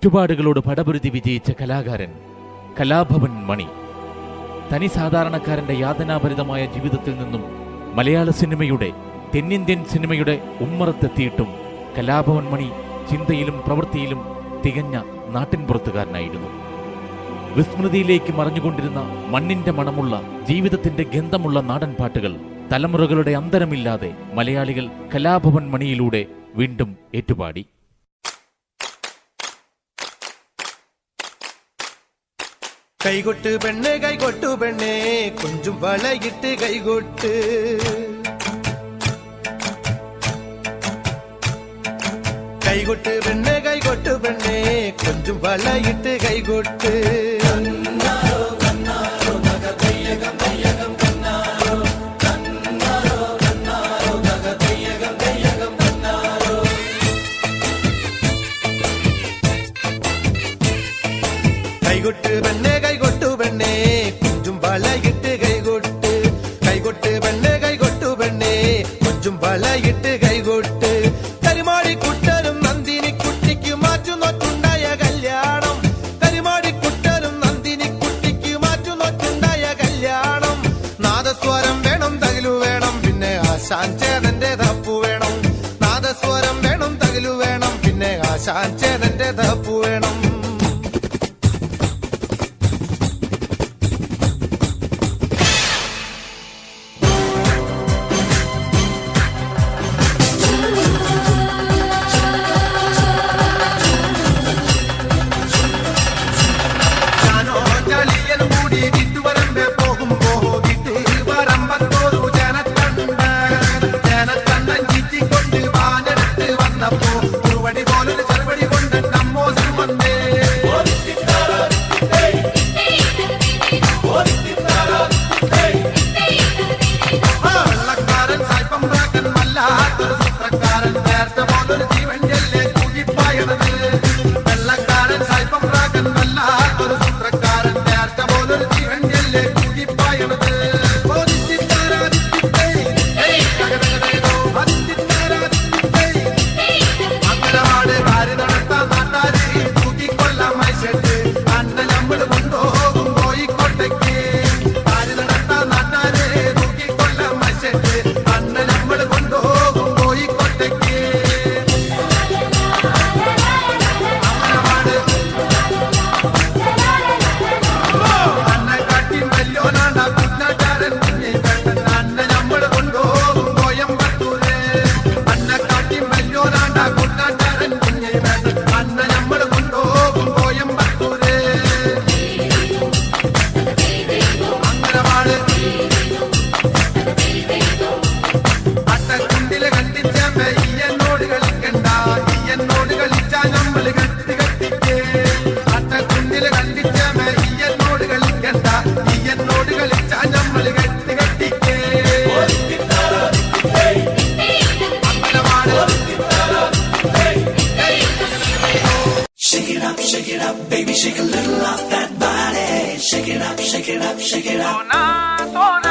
ചുറ്റുപാടുകളോട് പടപൊരുതി വിജയിച്ച കലാകാരൻ കലാഭവൻ മണി തനി സാധാരണക്കാരന്റെ യാതനാഭരിതമായ ജീവിതത്തിൽ നിന്നും മലയാള സിനിമയുടെ, തെന്നിന്ത്യൻ സിനിമയുടെ ഉമ്മറത്തെത്തിയിട്ടും കലാഭവൻ മണി ചിന്തയിലും പ്രവൃത്തിയിലും തികഞ്ഞ നാട്ടിൻപുറത്തുകാരനായിരുന്നു. വിസ്മൃതിയിലേക്ക് മറഞ്ഞുകൊണ്ടിരുന്ന മണ്ണിന്റെ മണമുള്ള, ജീവിതത്തിന്റെ ഗന്ധമുള്ള നാടൻ പാട്ടുകൾ തലമുറകളുടെ അന്തരമില്ലാതെ മലയാളികൾ കലാഭവൻ മണിയിലൂടെ വീണ്ടും ഏറ്റുപാടി. കൈകൊട്ട് പെണ്ണേ കൈകൊട്ടു പെണ്ണേ കുഞ്ചും വളയിട്ട് കൈകൊട്ട്, കൈകൊട്ട് പെണ്ണേ കൈകൊട്ടു പെണ്ണേ കുഞ്ചും വളയിട്ട് കൈകൊട്ട്. കൈകൊട്ട് പെണ്ണേ കൈകൊട്ടു പെണ്ണേ കുഞ്ചും വളയിട്ട് കൈകൊട്ട്, കൈകൊട്ട് പെണ്ണേ കൈകൊട്ടു പെണ്ണേ കുഞ്ചും വളയിട്ട് കൈകൊട്ട്. കരിമാടിക്കുട്ടനും നന്ദിനിക്കുട്ടിക്ക് മാറ്റുനോറ്റുണ്ടായ കല്യാണം, കരിമാടിക്കുട്ടനും നന്ദിനിക്കുട്ടിക്ക് മാറ്റുനോറ്റുണ്ടായ കല്യാണം. നാദസ്വരം വേണം, തകിലു വേണം, പിന്നെ ആശാൻ ചേതന്റെ തപ്പു വേണം. നാദസ്വരം വേണം, തകിലു വേണം, പിന്നെ ആശാൻ ചേതന്റെ തപ്പു വേണം. Shake it up, baby, shake a little off that body. Shake it up, shake it up, shake it up.